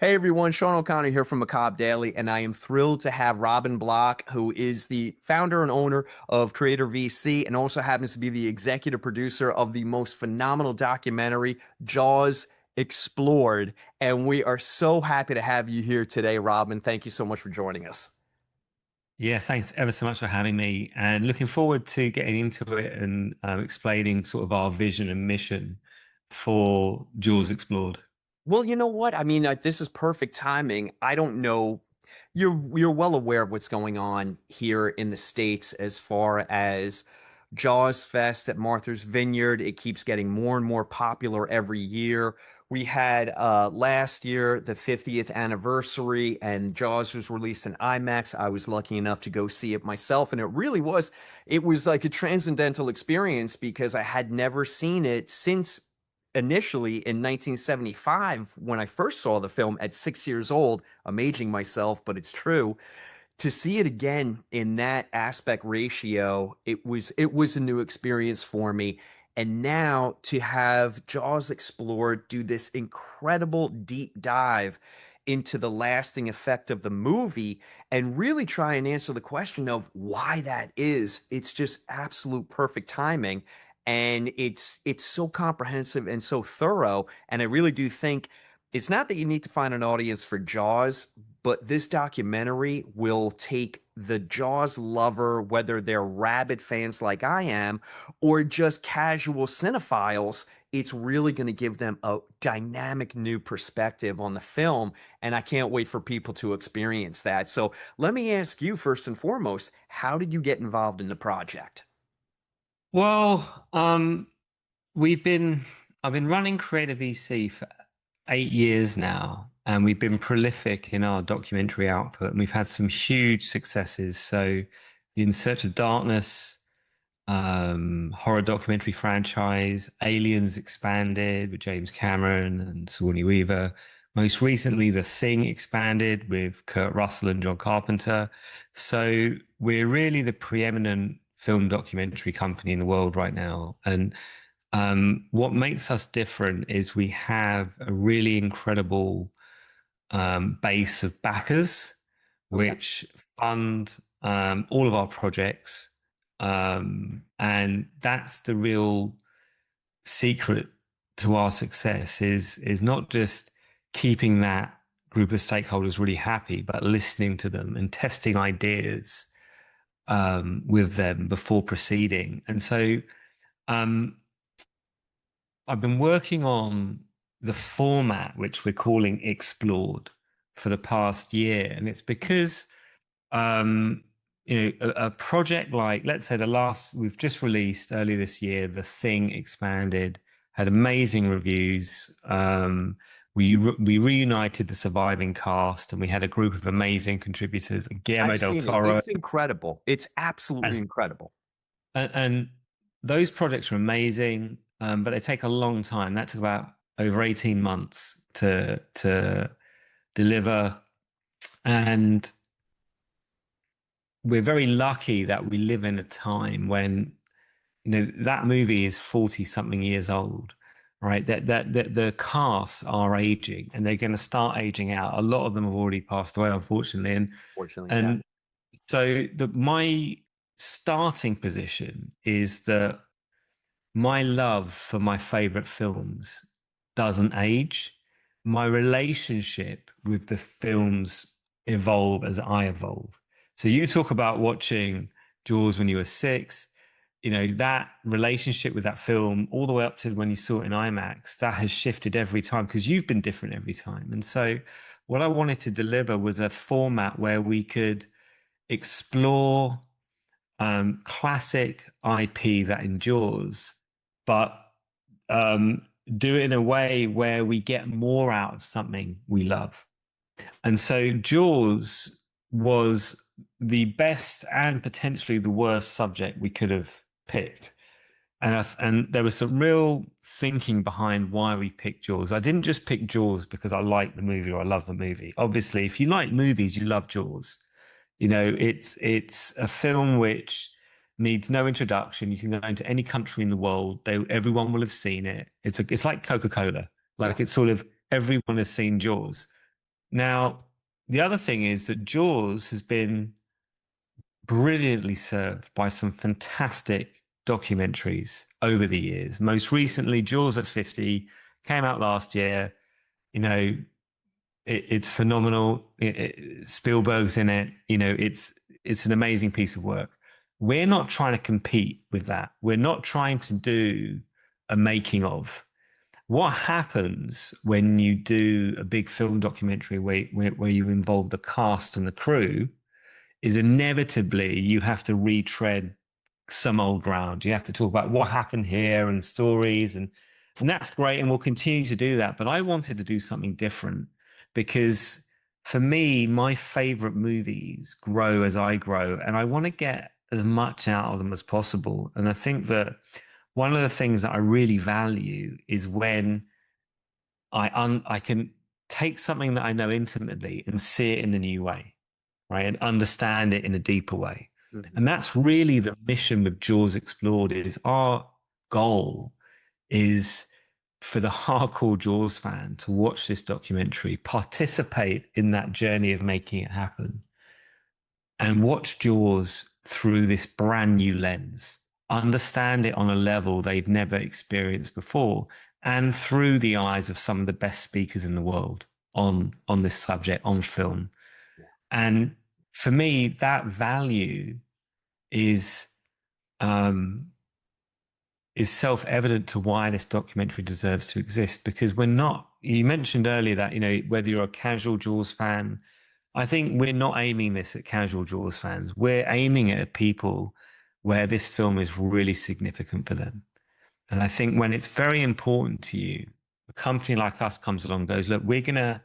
Hey everyone, Sean O'Connor here from Macabre Daily, and I am thrilled to have Robin Block, who is the founder and owner of Creator VC and also happens to be the executive producer of the most phenomenal documentary, Jaws Explored. And we are so happy to have you here today, Robin. Thank you so much for joining us. Yeah, thanks ever so much for having me, and looking forward to getting into it and explaining sort of our vision and mission for Jaws Explored. Well, you know what? I mean, this is perfect timing. I don't know. You're well aware of what's going on here in the States as far as Jaws Fest at Martha's Vineyard. It keeps getting more and more popular every year. We had last year the 50th anniversary, and Jaws was released in IMAX. I was lucky enough to go see it myself, and it was like a transcendental experience because I had never seen it since initially in 1975 when I first saw the film at 6 years old. I'm aging myself, but it's true. To see it again in that aspect ratio, it was a new experience for me. And now to have Jaws Explored do this incredible deep dive into the lasting effect of the movie and really try and answer the question of why that is. It's just absolute perfect timing. And it's so comprehensive and so thorough. And I really do think it's not that you need to find an audience for Jaws, but this documentary will take the Jaws lover, whether they're rabid fans like I am, or just casual cinephiles. It's really going to give them a dynamic new perspective on the film. And I can't wait for people to experience that. So let me ask you first and foremost, how did you get involved in the project? Well, we've been I've been running Creative VC for 8 years now, and we've been prolific in our documentary output, and we've had some huge successes. So, the In Search of Darkness horror documentary franchise, Aliens expanded with James Cameron and Sigourney Weaver. Most recently, The Thing expanded with Kurt Russell and John Carpenter. So we're really the preeminent film documentary company in the world right now. And what makes us different is we have a really incredible base of backers, Okay. which fund all of our projects. And that's the real secret to our success is not just keeping that group of stakeholders really happy, but listening to them and testing ideas with them before proceeding. And so um, I've been working on the format, which we're calling Explored, for the past year. And it's because um, a project like, let's say, we've just released earlier this year, The Thing expanded, had amazing reviews. We reunited the surviving cast, and we had a group of amazing contributors, Guillermo I've del seen it. Toro, It's incredible. It's absolutely as, incredible. and those projects are amazing, but they take a long time. That took about over 18 months to deliver, and we're very lucky that we live in a time when that movie is 40 something years old, right? That the casts are aging, and they're going to start aging out. A lot of them have already passed away, unfortunately. and Fortunately, yeah. and so my starting position is that my love for my favorite films doesn't age. My relationship with the films evolve as I evolve. So you talk about watching Jaws when you were 6, that relationship with that film all the way up to when you saw it in IMAX, that has shifted every time because you've been different every time. And so what I wanted to deliver was a format where we could explore classic IP that endures, but um, do it in a way where we get more out of something we love. And so Jaws was the best and potentially the worst subject we could have picked. And there was some real thinking behind why we picked Jaws. I didn't just pick Jaws because I like the movie or I love the movie. Obviously, if you like movies, you love Jaws. It's a film which needs no introduction. You can go into any country in the world; everyone will have seen it. It's like Coca-Cola. Yeah. Like it's sort of everyone has seen Jaws. Now, the other thing is that Jaws has been brilliantly served by some fantastic documentaries over the years. Most recently, Jaws at 50 came out last year. You know, it's phenomenal. Spielberg's in it. You know, it's an amazing piece of work. We're not trying to compete with that. We're not trying to do a making of. What happens when you do a big film documentary where you involve the cast and the crew is inevitably you have to retread some old ground. You have to talk about what happened here and stories, and that's great, and we'll continue to do that. But I wanted to do something different because for me, my favorite movies grow as I grow, and I want to get as much out of them as possible. And I think that one of the things that I really value is when I can take something that I know intimately and see it in a new way, right? And understand it in a deeper way. Mhm. And that's really the mission with Jaws Explored is our goal is for the hardcore Jaws fan to watch this documentary, participate in that journey of making it happen, and watch Jaws through this brand new lens, understand it on a level they've never experienced before, and through the eyes of some of the best speakers in the world on this subject on film. Yeah. And for me, that value is um, is self-evident to why this documentary deserves to exist. Because we're not. You mentioned earlier that whether you're a casual Jaws fan, I think we're not aiming this at casual Jaws fans. We're aiming it at people where this film is really significant for them. And I think when it's very important to you, a company like us comes along and goes, look, we're going to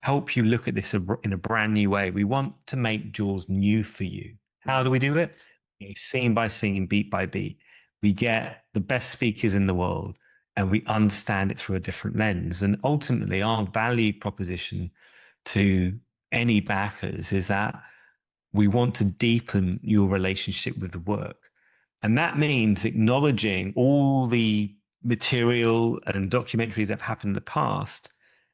help you look at this in a brand new way. We want to make Jaws new for you. How do we do it? Scene by scene, beat by beat. We get the best speakers in the world and we understand it through a different lens. And ultimately, our value proposition to any backers is that we want to deepen your relationship with the work. And that means acknowledging all the material and documentaries that have happened in the past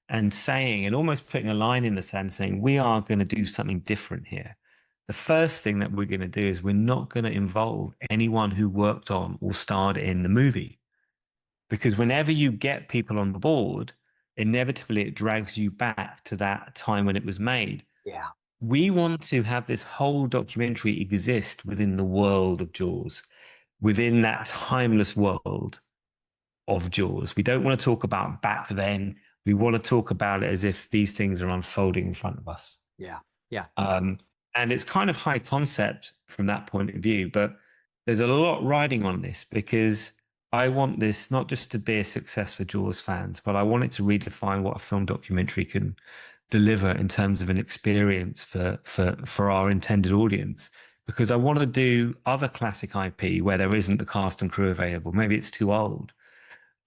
and saying, and almost putting a line in the sand saying, we are going to do something different here. The first thing that we're going to do is we're not going to involve anyone who worked on or starred in the movie. Because whenever you get people on board, inevitably it drags you back to that time when it was made. Yeah. We want to have this whole documentary exist within the world of Jaws, within that timeless world of Jaws. We don't want to talk about back then. We want to talk about it as if these things are unfolding in front of us. Yeah. Yeah. Um, and it's kind of high concept from that point of view, but there's a lot riding on this because I want this not just to be a success for Jaws fans, but I want it to redefine what a film documentary can deliver in terms of an experience for our intended audience. Because I want to do other classic IP where there isn't the cast and crew available. Maybe it's too old,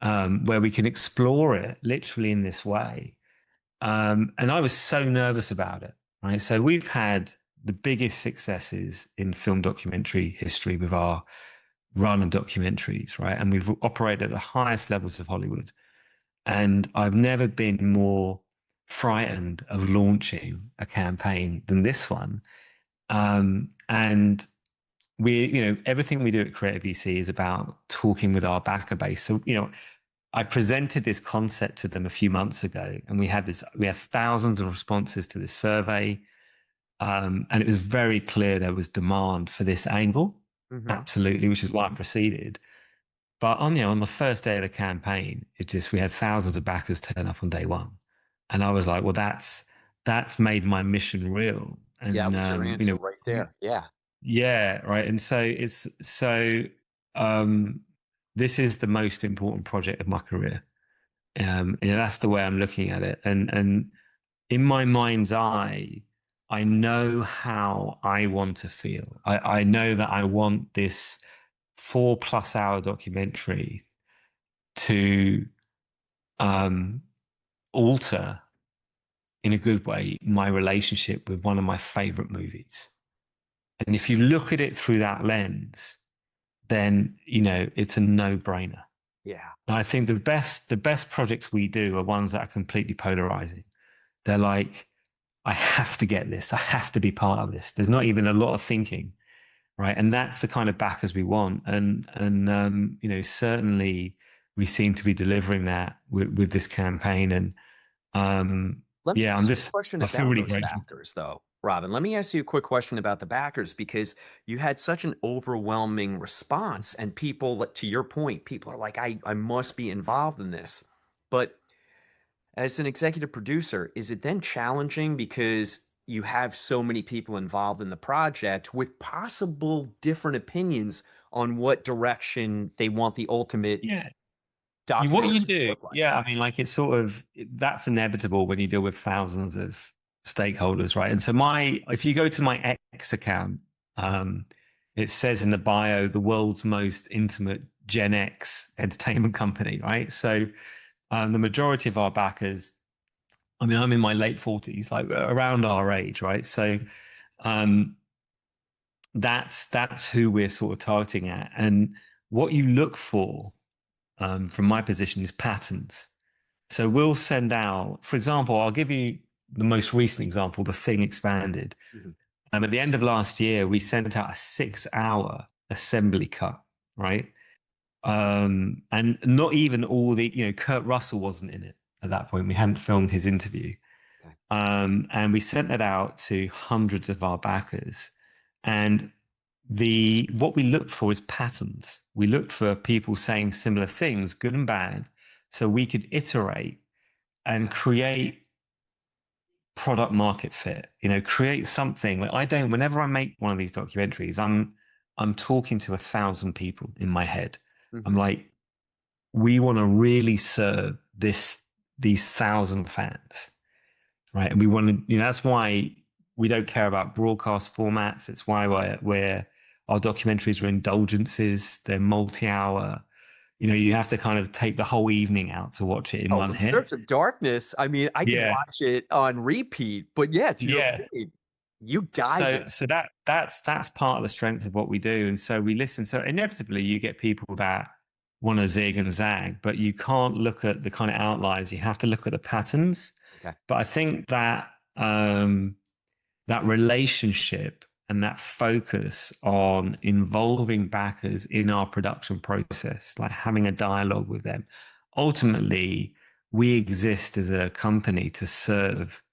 where we can explore it literally in this way. And I was so nervous about it. Right, so we've had the biggest successes in film documentary history with our run of documentaries, right? And we've operated at the highest levels of Hollywood. And I've never been more frightened of launching a campaign than this one. And everything we do at Creative VC is about talking with our backer base. So, I presented this concept to them a few months ago, and we had thousands of responses to this survey. And it was very clear there was demand for this angle, Mm-hmm. absolutely, which is why I proceeded. But on the first day of the campaign, we had thousands of backers turn up on day one, and I was like, well, that's made my mission real. Yeah. It And was your answer right there. Yeah. yeah, right. And um, this is the most important project of my career. That's the way I'm looking at it. And in my mind's eye, I know how I want to feel. I know that I want this 4+ hour documentary to um, alter in a good way my relationship with one of my favorite movies. And if you look at it through that lens, then it's a no-brainer. Yeah. And I think the best projects we do are ones that are completely polarizing. They're like I have to get this. I have to be part of this. There's not even a lot of thinking, right? And that's the kind of backers we want. And you know, certainly we seem to be delivering that with this campaign. And Let me yeah, ask you a question I feel about really those grateful. backers, though, Robin. Let me ask you a quick question about the backers because you had such an overwhelming response, and people, to your point, people are like, I must be involved in this. But as an executive producer, is it then challenging because you have so many people involved in the project with possible different opinions on what direction they want the ultimate Yeah. What documentary you to do, look like? yeah, I mean, like it's sort of that's inevitable when you deal with thousands of stakeholders, right? And so if you go to my X account, um, it says in the bio, the world's most intimate Gen X entertainment company, right? So the majority of our backers, I mean, I'm in my late 40s, like around our age, right? So um, that's who we're sort of targeting at, and what you look for from my position is patterns. So we'll send out, for example, I'll give you the most recent example, The Thing Expanded. Mhm. At the end of last year, we sent out a 6 hour assembly cut, right? And not even all the, you know, Kurt Russell wasn't in it at that point. We hadn't filmed his interview. Okay. And we sent it out to hundreds of our backers. And the what we looked for is patterns. We looked for people saying similar things, good and bad, so we could iterate and create product market fit. You know, create something. Like I don't. Whenever I make one of these documentaries, I'm talking to 1,000 people in my head. I'm Mhm. like, we want to really serve these 1,000 fans, right? And we want to, you know, that's why we don't care about broadcast formats. It's why our documentaries are indulgences. They're multi-hour. You know, you have to kind of take the whole evening out to watch it in Oh, one In hit. Search of Darkness, I mean, I could Yeah, watch it on repeat, but yeah, to your yeah. point, you dive in. So that's part of the strength of what we do. And so we listen. So inevitably you get people that want to zig and zag, but you can't look at the kind of outliers. You have to look at the patterns. Okay. But I think that that relationship and that focus on involving backers in our production process, like having a dialogue with them. Ultimately, we exist as a company to serve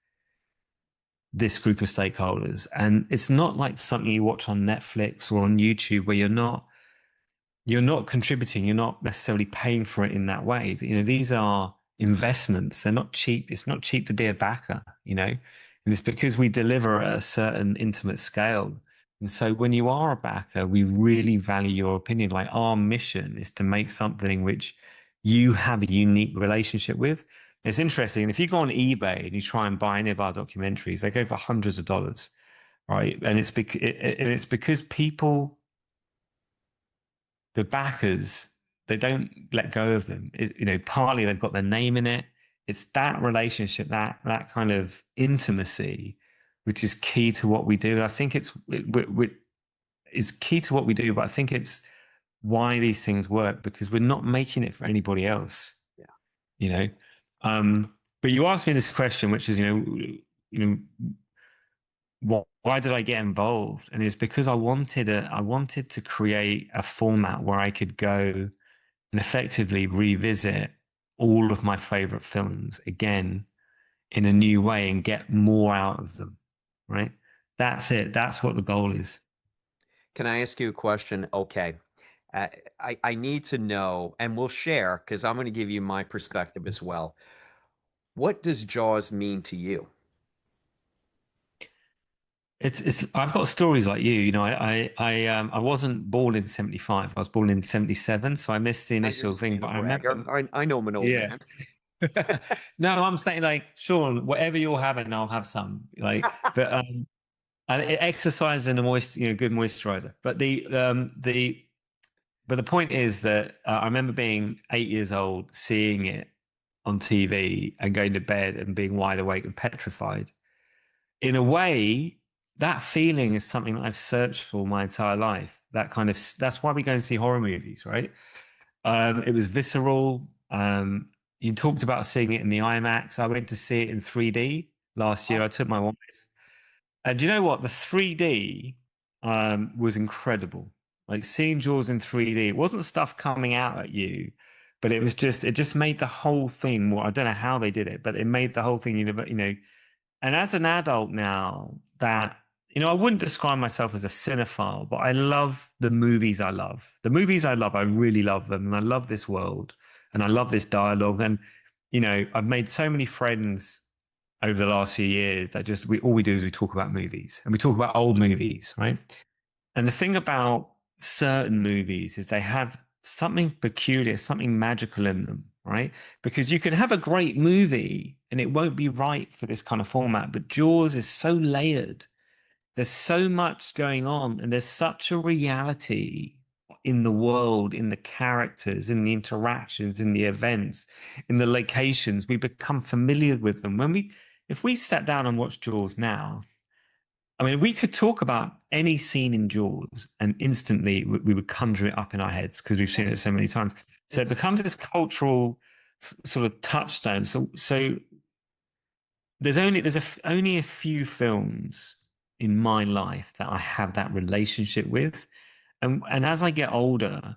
this group of stakeholders. And it's not like something you watch on Netflix or on YouTube where you're not contributing, you're not necessarily paying for it in that way. You know, these are investments. They're not cheap. It's not cheap to be a backer, you know, and it's because we deliver at a certain intimate scale. And so when you are a backer, we really value your opinion. Like our mission is to make something which you have a unique relationship with. It's interesting. If you go on eBay and you try and buy any of our documentaries, they go for hundreds of dollars, right? And it's because people, the backers, they don't let go of them. You know, partly they've got their name in it. It's that relationship, that kind of intimacy, which is key to what we do. I think it's key to what we do, but I think it's why these things work because we're not making it for anybody else. Yeah. You know, but you asked me this question, which is, you know, why did I get involved? And it's because I wanted to create a format where I could go and effectively revisit all of my favorite films again in a new way and get more out of them. Right? That's it. That's what the goal is. Can I ask you a question? Okay. Uh, I need to know, and we'll share because I'm going to give you my perspective as well. What does Jaws mean to you? It's I've got stories like you. You know, I wasn't born in 75. I was born in 77, so I missed the I initial didn't thing. mean to But I brag. remember, I know I'm an old yeah. man. No, I'm saying like, Sean, whatever you're having, I'll have some. Like, but and exercise and a good moisturizer. But the point is that I remember being 8 years old, seeing it on TV and going to bed and being wide awake and petrified. In a way, that feeling is something that I've searched for my entire life. That's why we go and see horror movies, right? It was visceral. You talked about seeing it in the IMAX. I went to see it in 3D. last year. Oh, I took my wife. And you know what? The 3D was incredible. Like seeing Jaws in 3D, it wasn't stuff coming out at you, but it just made the whole thing more. I don't know how they did it, but it made the whole thing, and as an adult now, I wouldn't describe myself as a cinephile, but I love the movies I love. The movies I love, I really love them. And I love this world and I love this dialogue. And, I've made so many friends over the last few years that just all we do is we talk about movies and we talk about old movies, right? And the thing about certain movies is they have something peculiar, something magical in them, right? Because you can have a great movie and it won't be right for this kind of format, but Jaws is so layered. There's so much going on, and there's such a reality in the world, in the characters, in the interactions, in the events, in the locations. We become familiar with them. If we sat down and watched Jaws now, I mean, we could talk about any scene in Jaws and instantly we would conjure it up in our heads because we've yeah. seen it so many times. So it It's becomes this cultural sort of touchstone. So only a few films in my life that I have that relationship with, and as I get older,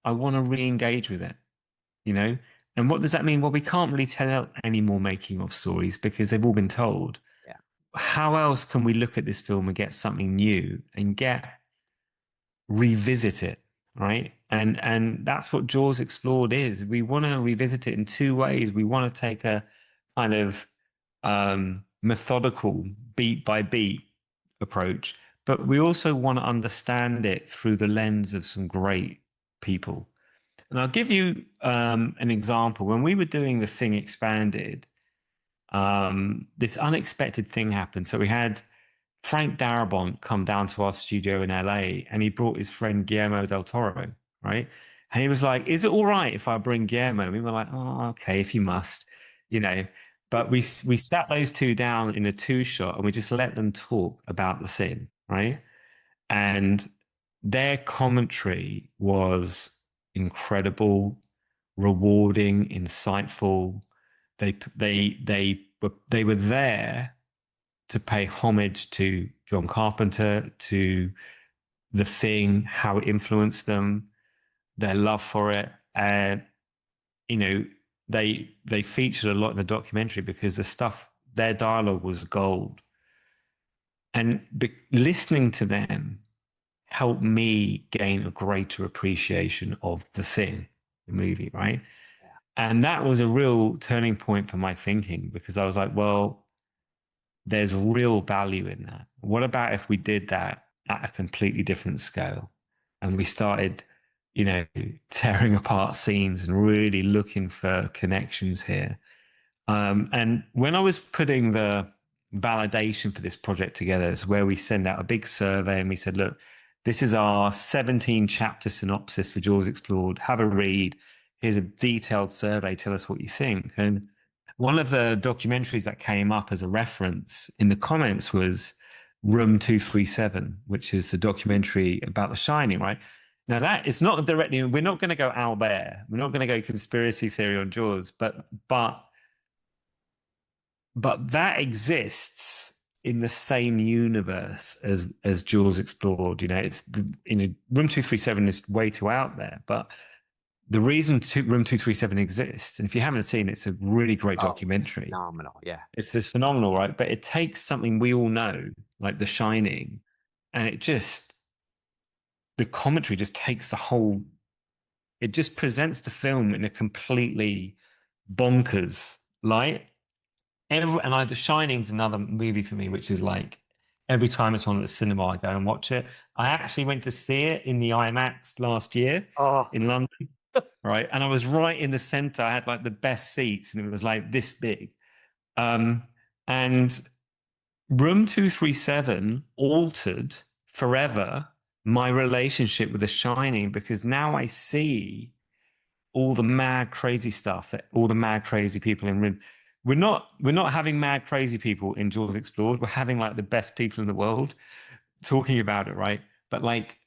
I want to re-engage with it. You know, and what does that mean? Well, we can't really tell any more making of stories because they've all been told. yeah, How else can we look at this film and get something new and revisit it, right? And that's what Jaws Explored is. We want to revisit it in two ways. We want to take a kind of methodical, beat by beat approach, but we also want to understand it through the lens of some great people. And I'll give you an example. When we were doing the thing expanded, this unexpected thing happened. So we had Frank Darabont come down to our studio in LA and he brought his friend Guillermo del Toro, right? And he was like, "Is it all right if I bring Guillermo?" And we were like, "Oh, okay, if you must, you know." But we sat those two down in a two shot and we just let them talk about the thing, right? And their commentary was incredible, rewarding, insightful. They were there to pay homage to John Carpenter, to the thing, how it influenced them, their love for it, and you know they featured a lot in the documentary because their dialogue was gold, and listening to them helped me gain a greater appreciation of the thing, the movie, right? yeah, And that was a real turning point for my thinking because I was like, well, there's real value in that. What about if we did that at a completely different scale and we started, tearing apart scenes and really looking for connections here? And when I was putting the validation for this project together, it's where we send out a big survey and we said, look, this is our 17 chapter synopsis for Jaws Explored. Have a read. Here's a detailed survey. Tell us what you think. And one of the documentaries that came up as a reference in the comments was Room 237, which is the documentary about The Shining, right? Now that is not directly, we're not going to go out there. We're not going to go conspiracy theory on Jaws, but that exists in the same universe as Jaws Explored. It's Room 237 is way too out there, but the reason Room 237 exists, and if you haven't seen it, it's a really great oh, it's documentary. phenomenal. Yeah, It's just phenomenal, right? But it takes something we all know, like The Shining, and the commentary just takes it just presents the film in a completely bonkers light. The Shining's another movie for me, which is like every time it's on at the cinema, I go and watch it. I actually went to see it in the IMAX last year oh, in London, right? And I was right in the center. I had like the best seats, and it was like this big. Um, and Room 237 altered forever my relationship with The Shining because now I see all the mad crazy stuff that all the mad crazy people in room. We're not having mad crazy people in Jaws Explored. We're having like the best people in the world talking about it, right? But like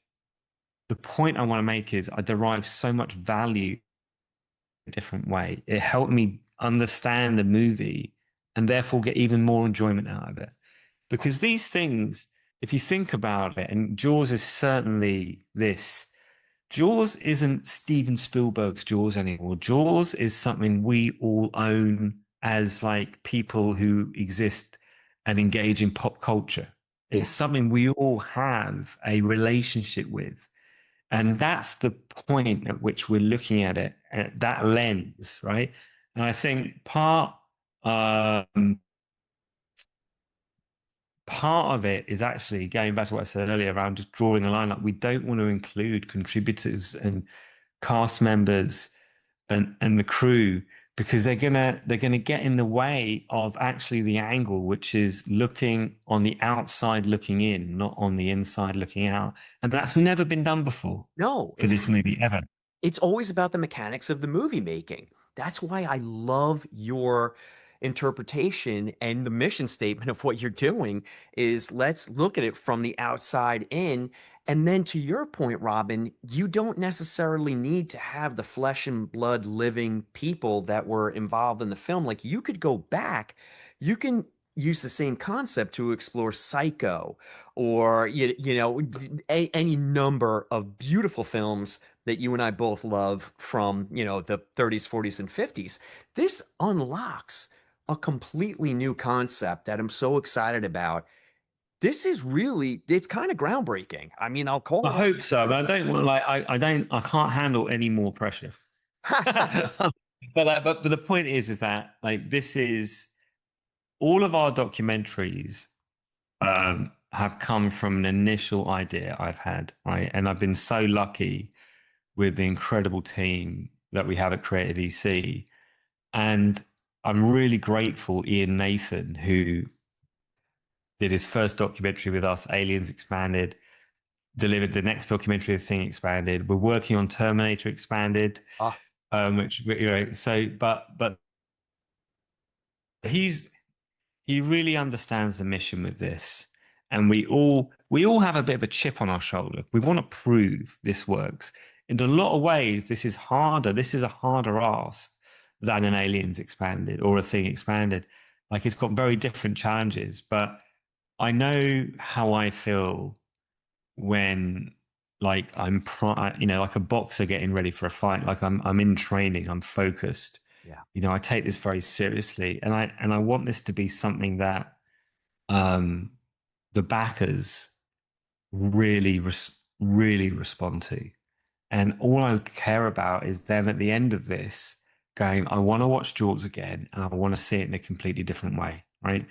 the point I want to make is I derive so much value in a different way. It helped me understand the movie and therefore get even more enjoyment out of it. Because these things, if you think about it, and Jaws is certainly this, Jaws isn't Steven Spielberg's Jaws anymore. Jaws is something we all own as like people who exist and engage in pop culture. It's Yeah. something we all have a relationship with. And that's the point at which we're looking at it, at that lens, right? And I think um, part of it is actually going back to what I said earlier around just drawing a line. Like we don't want to include contributors and cast members and the crew because they're gonna get in the way of actually the angle, which is looking on the outside looking in, not on the inside looking out. And that's never been done before No, for this movie ever. it's always about the mechanics of the movie making. That's why I love your interpretation and the mission statement of what you're doing is let's look at it from the outside in. And then to your point, Robin, you don't necessarily need to have the flesh and blood living people that were involved in the film. Like you could go back, you can use the same concept to explore Psycho or any number of beautiful films that you and I both love from, the 30s, 40s, and 50s. This unlocks a completely new concept that I'm so excited about. This is really, it's kind of groundbreaking. I mean, I'll I call hope so, but I don't want like I can't handle any more pressure. it. But the point is that like this is all of our documentaries have come from an initial idea I've had, right? And I've been so lucky with the incredible team that we have at Creative EC. And I'm really grateful Ian Nathan, who did his first documentary with us, Aliens Expanded, delivered the next documentary, Thing Expanded. We're working on Terminator Expanded, Ah, which so but he's he really understands the mission with this. And we all have a bit of a chip on our shoulder. We want to prove this works. In a lot of ways, this is harder. This is a harder ask than an Aliens Expanded or a Thing Expanded. Like it's got very different challenges, but I know how I feel when like like a boxer getting ready for a fight. Like I'm in training, I'm focused. yeah. I take this very seriously, and I want this to be something that um, the backers really really respond to, and all I care about is them at the end of this going, I want to watch Jaws again, and I want to see it in a completely different way, right?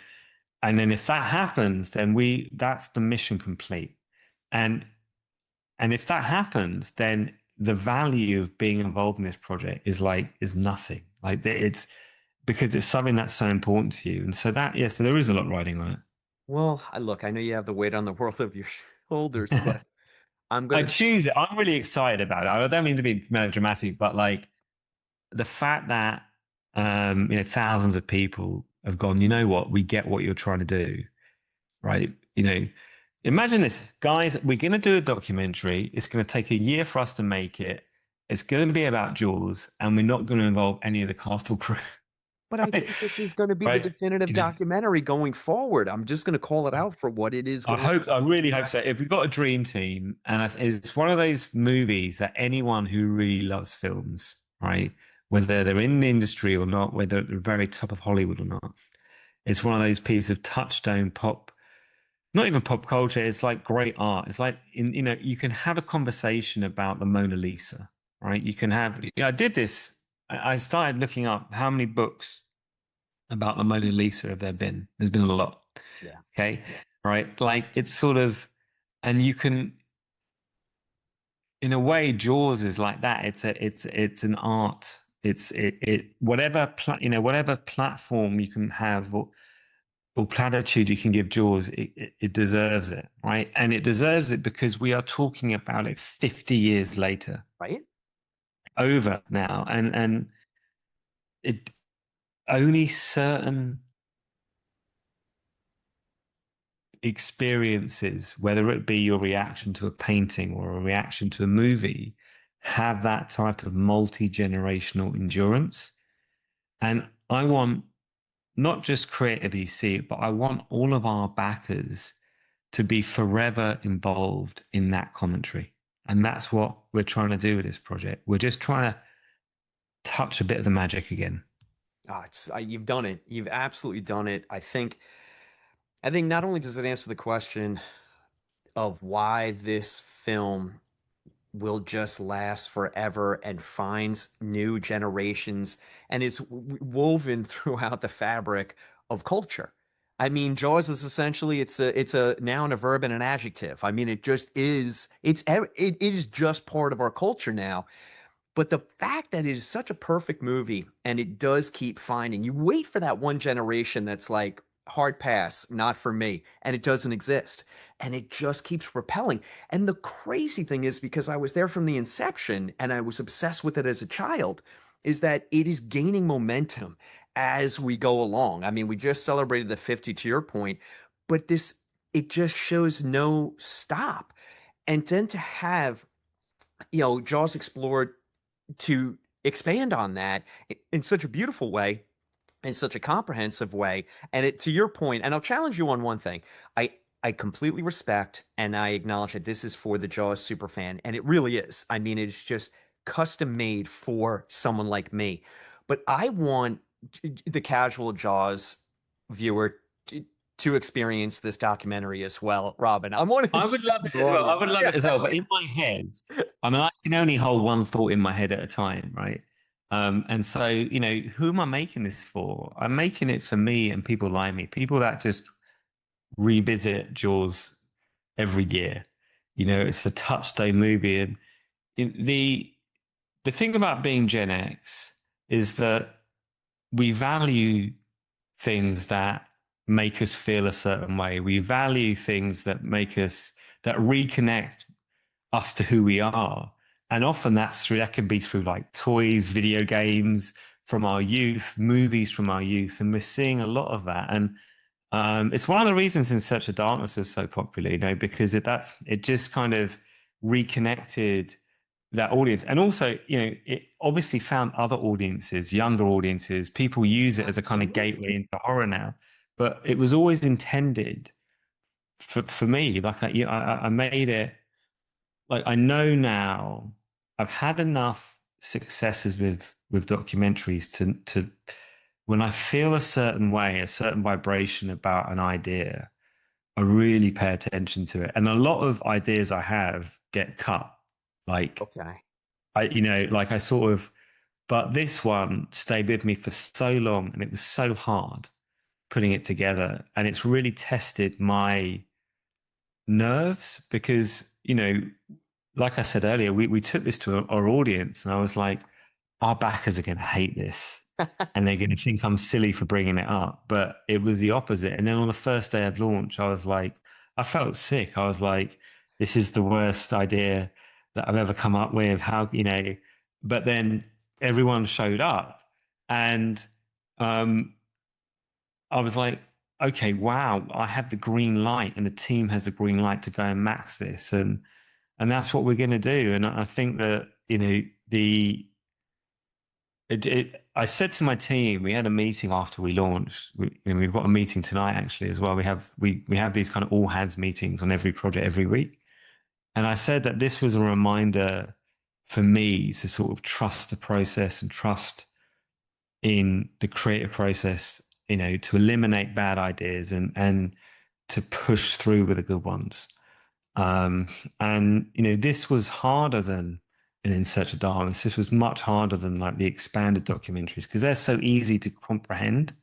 And then if that happens, then that's the mission complete, and and if that happens, then the value of being involved in this project is nothing. Like it's because it's something that's so important to you. And so so there is a lot riding on Well, I know you have the weight on the world of your shoulders, it. but I'm I gonna. choose it. I'm really excited about it. I don't mean to be melodramatic, but like the fact that thousands of people have gone, you know what, we get what you're trying to do, right? Imagine this, guys, we're going to do a documentary. It's going to take a year for us to make it. It's going to be about Jaws, and we're not going to involve any of the cast or crew. But I right? think this is going to be the Right. definitive You know, documentary going forward. I'm just going to call it out for what it is going. I really hope so. If we've got a dream team, and it's one of those movies that anyone who really loves films, right, whether they're in the industry or not, whether at the very top of Hollywood or not, it's one of those pieces of touchstone pop, not even pop culture. It's like great art. It's like you can have a conversation about the Mona Lisa, right? You can have. I did this. I started looking up how many books about the Mona Lisa have there been. There's been a lot. Yeah. Okay. Right. Like it's sort of, and you can, in a way, Jaws is like that. It's an art. Whatever platform you can have or platitude you can give Jaws, it deserves it. Right. And it deserves it because we are talking about it 50 years later, Right? over now. And it only certain experiences, whether it be your reaction to a painting or a reaction to a movie, have that type of multi generational endurance. And I want not just creatively see it, but I want all of our backers to be forever involved in that commentary. And that's what we're trying to do with this project. We're just trying to touch a bit of the magic again. You've done it. You've absolutely done it. I think not only does it answer the question of why this film will just last forever and finds new generations and is woven throughout the fabric of culture. I mean, Jaws is essentially it's a noun, a verb, and an adjective. I mean, it just is. It is just part of our culture now. But the fact that it is such a perfect movie and it does keep finding, you wait for that one generation that's like, hard pass, not for me, and it doesn't exist. And it just keeps repelling. And the crazy thing is, because I was there from the inception and I was obsessed with it as a child, is that it is gaining momentum as we go along. I mean, we just celebrated the 50 to your point, but it just shows no stop. And then to have, Jaws explored to expand on that in such a beautiful way, in such a comprehensive way. And to your point, and I'll challenge you on one thing. I completely respect and I acknowledge that this is for the Jaws superfan, and it really is. I mean, it's just custom made for someone like me. But I want the casual Jaws viewer to experience this documentary as well, Robin. I want I to would love it as your well. I would audience. love it as well. But in my head, I mean, I can only hold one thought in my head at a time, right? And so, who am I making this for? I'm making it for me and people like me, people that just revisit Jaws every year. It's a touchstone movie. And the thing about being Gen X is that we value things that make us feel a certain way. We value things that that reconnect us to who we are. And often that can be through like toys, video games from our youth, movies from our youth. And we're seeing a lot of that. And it's one of the reasons In Search of Darkness was so popular, because it just kind of reconnected that audience. And also, it obviously found other audiences, younger audiences. People use it as a kind of Absolutely. gateway into horror now. But it was always intended for me. Like I made it, like I know now I've had enough successes with documentaries to when I feel a certain way, a certain vibration about an idea, I really pay attention to it. And a lot of ideas I have get cut. Like Okay. like I sort of, but this one stayed with me for so long and it was so hard putting it together. And it's really tested my nerves because, like I said earlier, we took this to our audience and I was like, our backers are going to hate this and they're going to think I'm silly for bringing it up. But it was the opposite. And then on the first day of launch, I was like, I felt sick. I was like, this is the worst idea that I've ever come up with. But then everyone showed up and I was like, okay, wow, I have the green light and the team has the green light to go and max this. And that's what we're going to do. And I think that, I said to my team, we had a meeting after we launched. We've got a meeting tonight actually as well. We have these kind of all hands meetings on every project every week. And I said that this was a reminder for me to sort of trust the process and trust in the creative process, to eliminate bad ideas and to push through with the good ones. Um, and this was harder than In Search of Darkness. This was much harder than like the expanded documentaries because they're so easy to comprehend.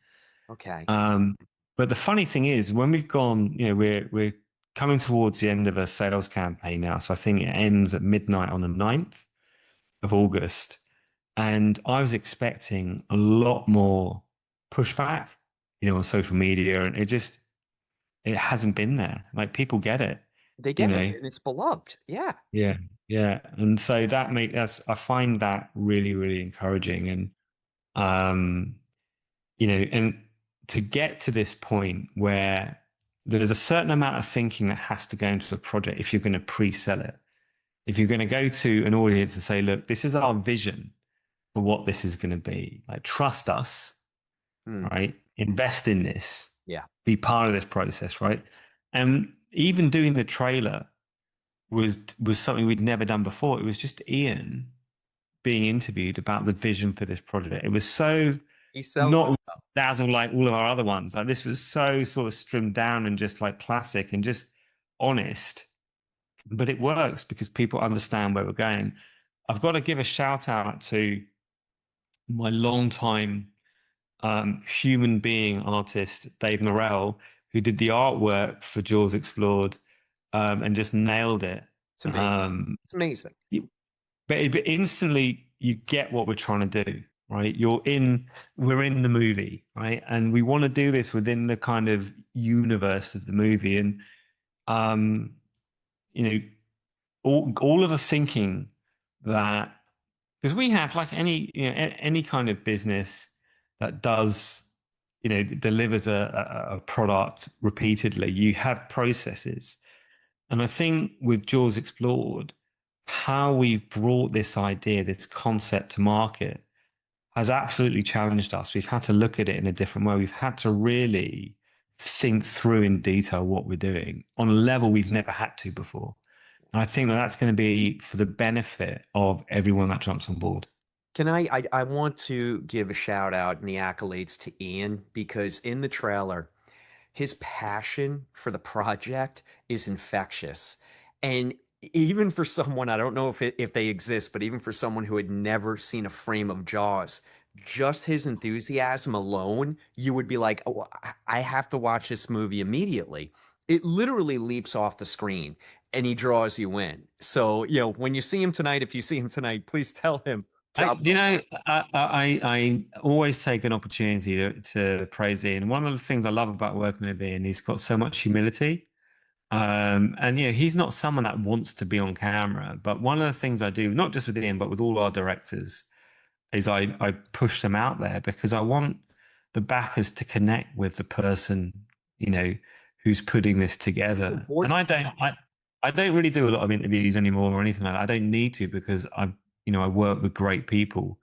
Okay. Um, but the funny thing is, when we've gone, we're coming towards the end of a sales campaign now. So I think it ends at midnight on the 9th of August. And I was expecting a lot more pushback, on social media, and it hasn't been there. Like people get it, They you get it, know. and it's beloved. Yeah. Yeah, yeah. And so I find that really, really encouraging. And um, and to get to this point where there's a certain amount of thinking that has to go into a project if you're going to pre-sell it. If you're going to go to an audience and say, look, this is our vision for what this is going to be. Like, trust us, Hmm. right? invest in this, Yeah. be part of this process, right? And even doing the trailer was something we'd never done before. It was just Ian being interviewed about the vision for this project. It was so He sells it. not dazzle like all of our other ones. Like this was so sort of stripped down and just like classic and just honest. But it works because people understand where we're going. I've got to give a shout out to my longtime human being artist, Dave Morrell, who did the artwork for Jaws Explored and just nailed it. It's amazing. Um, It's amazing. but instantly you get what we're trying to do, right? We're in the movie, right? And we want to do this within the kind of universe of the movie. And, um, you know, all of the thinking that, because we have like any kind of business that does, delivers a product repeatedly, you have processes. And I think with Jaws Explored, how we've brought this idea, this concept to market has absolutely challenged us. We've had to look at it in a different way. We've had to really think through in detail what we're doing on a level we've never had to before. And I think that that's going to be for the benefit of everyone that jumps on board. I want to give a shout out and the accolades to Ian because in the trailer, his passion for the project is infectious. And even for someone, I don't know if they exist, but even for someone who had never seen a frame of Jaws, just his enthusiasm alone, you would be like, oh, I have to watch this movie immediately. It literally leaps off the screen and he draws you in. So, when you see him tonight, if you see him tonight, please tell him, I, job you well know, I always take an opportunity to praise Ian. One of the things I love about working with Ian, he's got so much humility. And he's not someone that wants to be on camera. But one of the things I do, not just with Ian, but with all our directors, is I push them out there because I want the backers to connect with the person, you know, who's putting this It's together. And important. I don't really do a lot of interviews anymore or anything like that. I don't need to because I work with great people.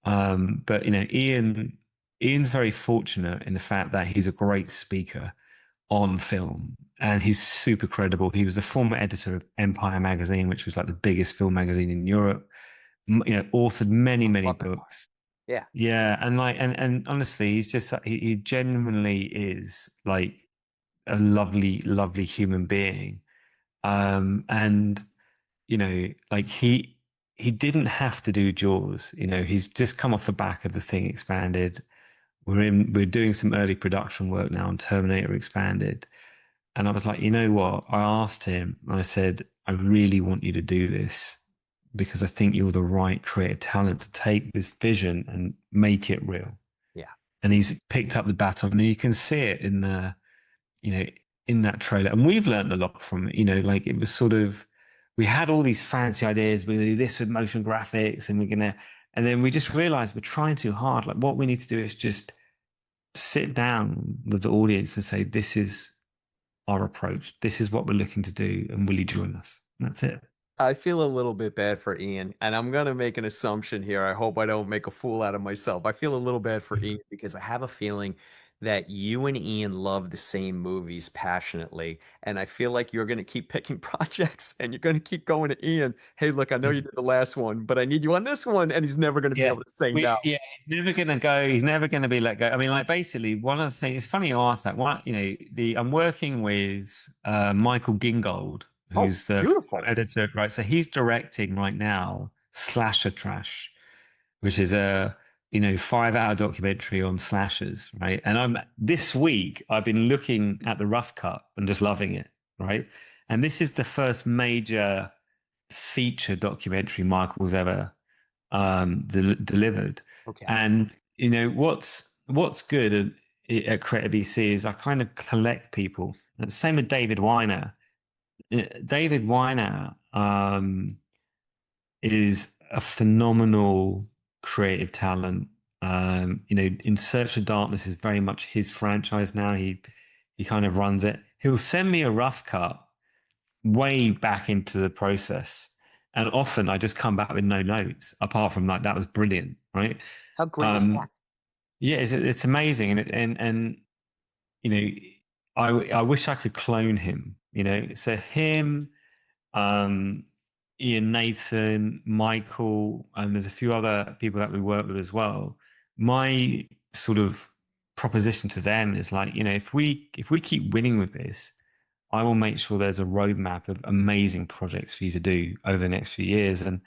But Ian's very fortunate in the fact that he's a great speaker on film and he's super credible. He was the former editor of Empire magazine, which was like the biggest film magazine in Europe. Authored many, many Love Empire. books. Yeah. Yeah, and honestly, he genuinely is like a lovely, lovely human being. And like he didn't have to do Jaws. He's just come off the back of the thing expanded. We're doing some early production work now on Terminator Expanded. And I was like, you know what? I asked him, I said, I really want you to do this because I think you're the right creative talent to take this vision and make it real. Yeah. And he's picked up the baton and you can see it you know, in that trailer. And we've learned a lot from it, like it was sort of, we had all these fancy ideas. We're going to do this with motion graphics and then we just realized we're trying too hard. Like what we need to do is just sit down with the audience and say, this is our approach. This is what we're looking to do. And will you join us? And that's it. I feel a little bit bad for Ian, and I'm gonna make an assumption here. I hope I don't make a fool out of myself. I feel a little bad for Ian because I have a feeling that you and Ian love the same movies passionately, and I feel like you're gonna keep picking projects and you're gonna keep going to Ian. Hey, look, I know you did the last one, but I need you on this one, and he's never gonna be Yeah. able to say no. He's never gonna go. He's never gonna be let go. I mean, like basically, one of the things. It's funny you ask that. I'm working with Michael Gingold, Oh, who's the beautiful. editor, right? So he's directing right now Slasher Trash, which is a 5-hour documentary on slashers, right? And this week I've been looking at the rough cut and just loving it, right? And this is the first major feature documentary Michael's ever delivered. Okay. And what's good at Creative EC is I kind of collect people. And same with David Weiner. David Weiner is a phenomenal creative talent. In Search of Darkness is very much his franchise now. He kind of runs it. He'll send me a rough cut way back into the process. And often I just come back with no notes, apart from like that was brilliant, right? How great is Um, that? Yeah, it's amazing, and you know, I wish I could clone him. You know, so him, um, Ian, Nathan, Michael, and there's a few other people that we work with as well. My sort of proposition to them is like, if we keep winning with this, I will make sure there's a roadmap of amazing projects for you to do over the next few years. And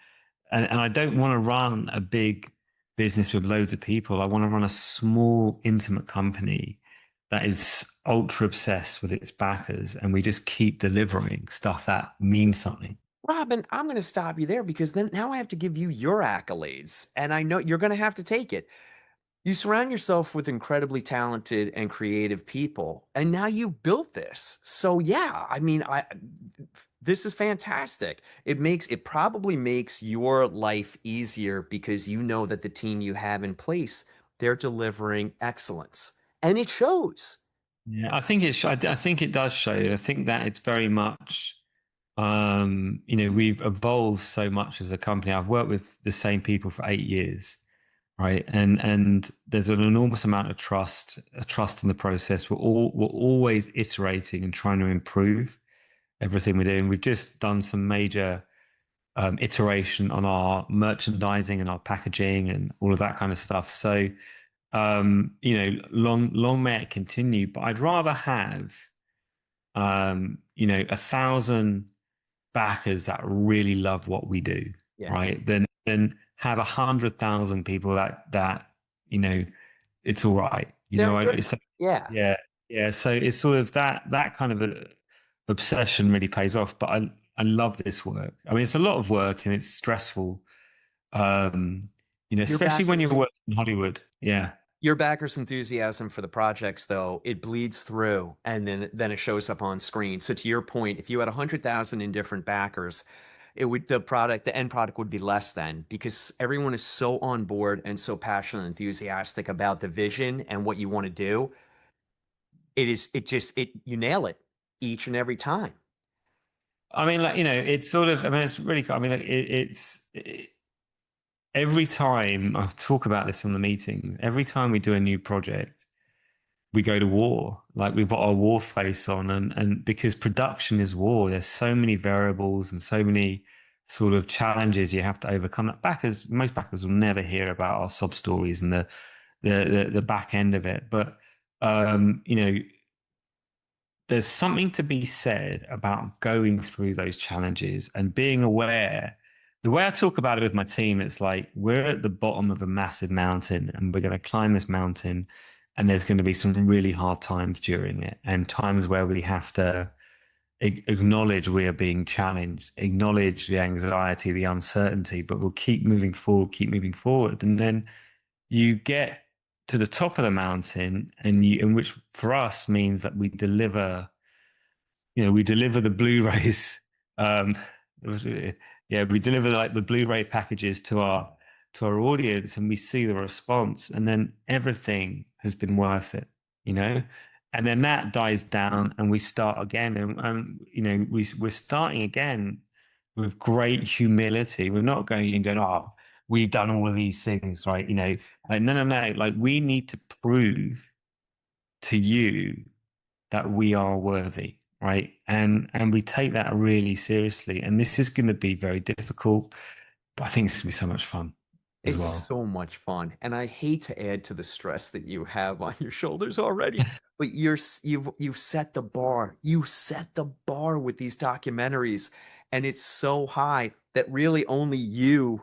I don't want to run a big business with loads of people. I want to run a small, intimate company that is ultra obsessed with its backers, and we just keep delivering stuff that means something. Robin, I'm going to stop you there because then now I have to give you your accolades, and I know you're going to have to take it. You surround yourself with incredibly talented and creative people, and now you've built this. So yeah, I mean, I this is fantastic. It probably makes your life easier because you know that the team you have in place, they're delivering excellence, and it shows. Yeah, I think it does show. I think that it's very much, we've evolved so much as a company. I've worked with the same people for 8 years, right? And there's an enormous amount of trust, a trust in the process. We're always iterating and trying to improve everything we're doing. We've just done some major iteration on our merchandising and our packaging and all of that kind of stuff. So, long may it continue. But I'd rather have, 1,000 backers that really love what we do, Yeah, right? Than have 100,000 people that you know it's all right. they're It's, indifferent. Yeah. yeah, yeah. So it's sort of that kind of obsession really pays off. But I love this work. I mean, it's a lot of work and it's stressful. Um, Your especially when you're backers working in Hollywood. Yeah. Your backers' enthusiasm for the projects, though, it bleeds through and then it shows up on screen. So to your point, if you had 100,000 indifferent backers, the end product would be less than because everyone is so on board and so passionate and enthusiastic about the vision and what you want to do. You nail it each and every time. I mean, like, it's sort of. I mean, it's really. I mean, like, every time I talk about this in the meetings, every time we do a new project, we go to war. Like we've got our war face on, and because production is war, there's so many variables and so many sort of challenges you have to overcome. That most backers will never hear about our sob stories and the back end of it. But there's something to be said about going through those challenges and being aware. The way I talk about it with my team, it's like we're at the bottom of a massive mountain and we're going to climb this mountain, and there's going to be some really hard times during it, and times where we have to acknowledge we are being challenged, acknowledge the anxiety, the uncertainty, but we'll keep moving forward, keep moving forward. And then you get to the top of the mountain, and which for us means that we deliver the Blu-rays. Um, yeah, we deliver like the Blu-ray packages to our audience, and we see the response, and then everything has been worth it, you know. And then that dies down, and we start again, and we're starting again with great humility. We're not going and going, oh, we've done all of these things, right? Like no, no, no. Like we need to prove to you that we are worthy, right? And we take that really seriously. And this is going to be very difficult, but I think it's going to be so much fun as It's well. so much fun, and I hate to add to the stress that you have on your shoulders already, but you've set the bar. You set the bar with these documentaries, and it's so high that really only you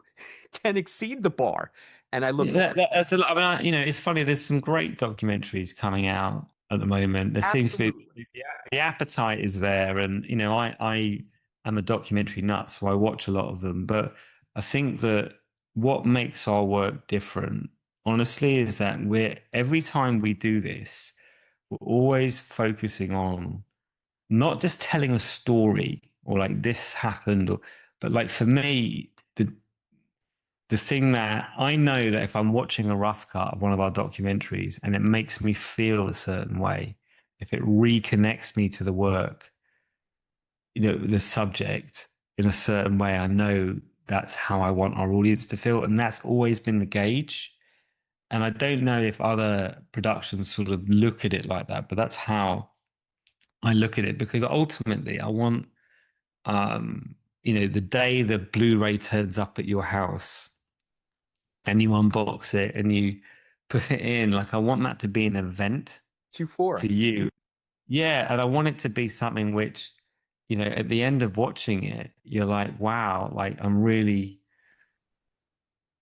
can exceed the bar. And I look Yeah, forward. that's a lot. I mean, it's funny. There's some great documentaries coming out at the moment. There seems to be Absolutely. the appetite is there, and I am a documentary nut, so I watch a lot of them. But I think that what makes our work different, honestly, is that we're every time we do this, we're always focusing on not just telling a story or like this happened, but like for me, the thing that I know that if I'm watching a rough cut of one of our documentaries and it makes me feel a certain way, if it reconnects me to the work, the subject in a certain way, I know that's how I want our audience to feel. And that's always been the gauge. And I don't know if other productions sort of look at it like that, but that's how I look at it, because ultimately I want, the day the Blu-ray turns up at your house and you unbox it and you put it in, like I want that to be an event for 2-4. you. Yeah, and I want it to be something which, at the end of watching it, you're like, wow, like I've really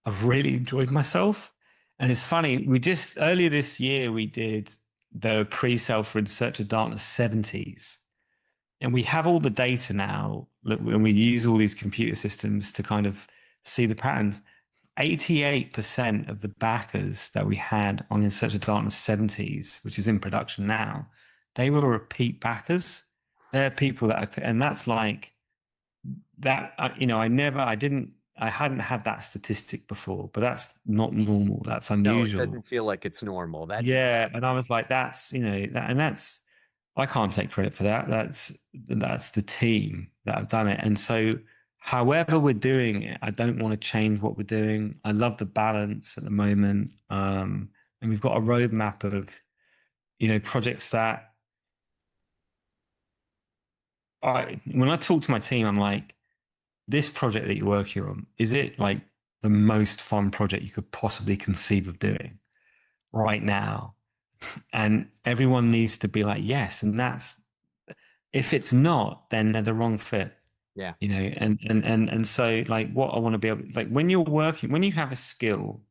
enjoyed myself. And it's funny, we just earlier this year we did the pre-sale for In Search of Darkness 70s. And we have all the data now, and we use all these computer systems to kind of see the patterns. 88% of the backers that we had on In Search of Darkness 70s, which is in production now, they were repeat backers. They're people that are, and that's like that. I hadn't had that statistic before, but that's not normal. That's No, it unusual. doesn't feel like it's normal. That's Yeah, and I was like, and that's I can't take credit for that. That's the team that have done it. And so, however we're doing it, I don't want to change what we're doing. I love the balance at the moment, and we've got a roadmap of projects that when I talk to my team, I'm like, this project that you're working on, is it like the most fun project you could possibly conceive of doing right now? And everyone needs to be like, yes. And that's, if it's not, then they're the wrong fit, yeah. and so like what I want to be able, like when you're working, when you have a skill,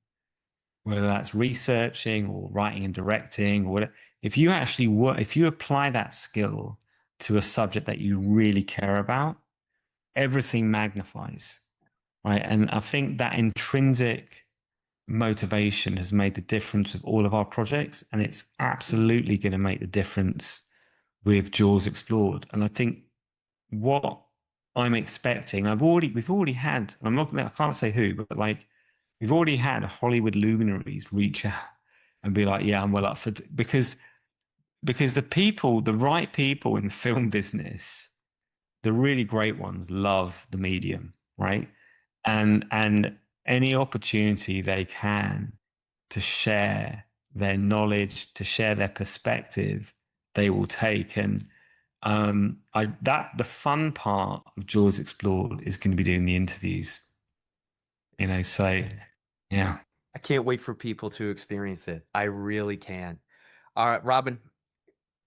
whether that's researching or writing and directing or whatever, if you actually work, if you apply that skill to a subject that you really care about, everything magnifies, right? And I think that intrinsic motivation has made the difference with all of our projects, and it's absolutely going to make the difference with Jaws Explored. And I think what I'm expecting, we've already had, I can't say who, but like we've already had Hollywood luminaries reach out and be like, yeah, I'm well up for, because the right people in the film business, the really great ones love the medium, right? And any opportunity they can to share their knowledge, to share their perspective, they will take. And I that the fun part of Jaws Explored is going to be doing the interviews, It's so yeah. I can't wait for people to experience it. I really can. All right, Robin,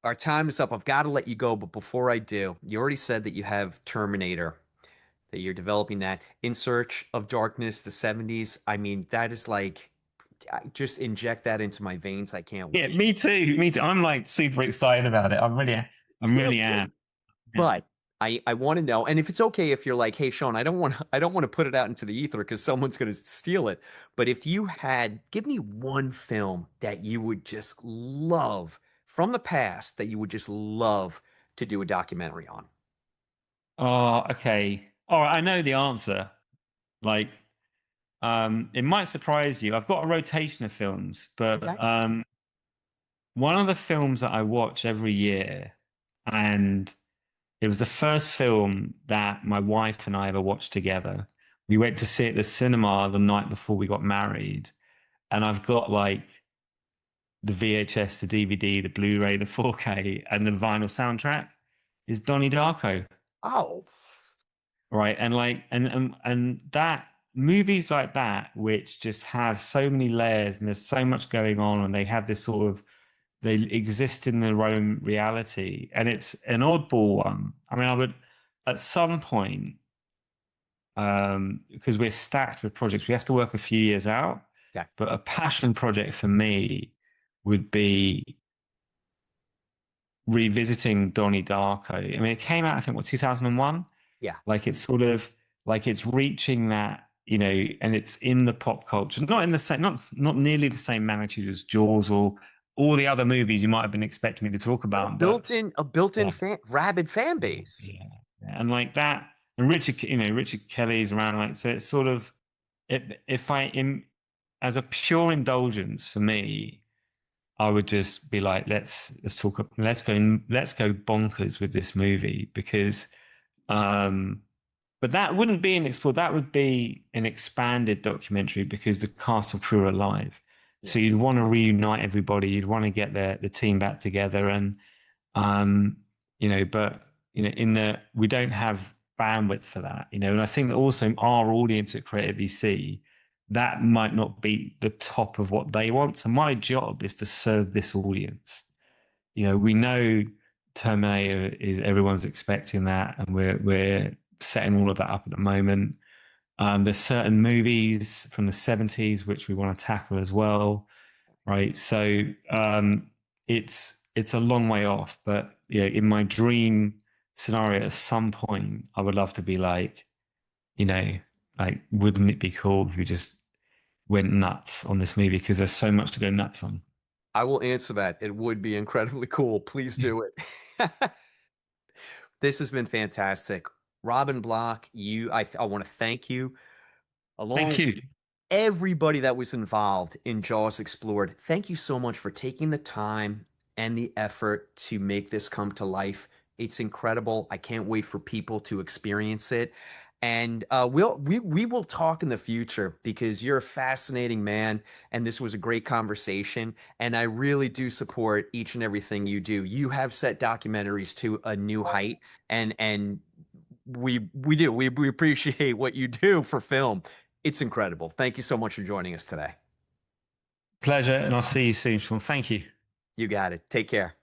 our time is up. I've got to let you go, but before I do, you already said that you have Terminator, that you're developing that. In Search of Darkness, the 70s. I mean, that is like, just inject that into my veins. I can't Yeah, wait. me too. Me too. I'm like super excited about it. I'm Can't really wait. am. Yeah. But I want to know, and if it's okay if you're like, hey Sean, I don't want to put it out into the ether because someone's going to steal it. But if you had, give me one film that you would just love from the past that you would just love to do a documentary on. Oh, okay. All right. I know the answer. Like, it might surprise you. I've got a rotation of films, but Okay. one of the films that I watch every year, and it was the first film that my wife and I ever watched together. We went to see it at the cinema the night before we got married, and I've got like the VHS, the DVD, the Blu-ray, the 4K, and the vinyl soundtrack is Donnie Darko, Oh, right? And like, and that movies like that, which just have so many layers and there's so much going on, and they have this sort of, they exist in their own reality, and it's an oddball one. I mean, I would at some point, because we're stacked with projects, we have to work a few years out. yeah, But a passion project for me would be revisiting Donnie Darko. I mean, it came out, I think, what, 2001? yeah. Like it's sort of like it's reaching that, and it's in the pop culture, not in the same, not nearly the same magnitude as Jaws or all the other movies you might have been expecting me to talk But about. But a built-in yeah, rabid fan yeah, base. yeah. And like that, and Richard Kelly's around, like, so it's sort of, if I am, as a pure indulgence for me, I would just be like, let's talk, let's go bonkers with this movie, because um but that wouldn't be an explore, that would be an expanded documentary because the cast and crew are alive. So Yeah. you'd want to reunite everybody. You'd want to get the team back together, and um, but in the we don't have bandwidth for that, and I think that also our audience at Creative VC, that might not be the top of what they want. So my job is to serve this audience. We know Terminator is everyone's expecting that, and we're setting all of that up at the moment. There's certain movies from the 70s which we want to tackle as well, right? So it's a long way off, but in my dream scenario, at some point, I would love to be like, you know, wouldn't it be cool if we just went nuts on this movie? Because there's so much to go nuts on. I will answer that. It would be incredibly cool. Please do it. This has been fantastic. Robin Block, I want to thank you along Thank with you. everybody that was involved in Jaws Explored. Thank you so much for taking the time and the effort to make this come to life. It's incredible. I can't wait for people to experience it. And we will talk in the future because you're a fascinating man, and this was a great conversation. And I really do support each and everything you do. You have set documentaries to a new height, and we appreciate what you do for film. It's incredible. Thank you so much for joining us today. Pleasure, and I'll see you soon, Sean. Thank you. You got it. Take care.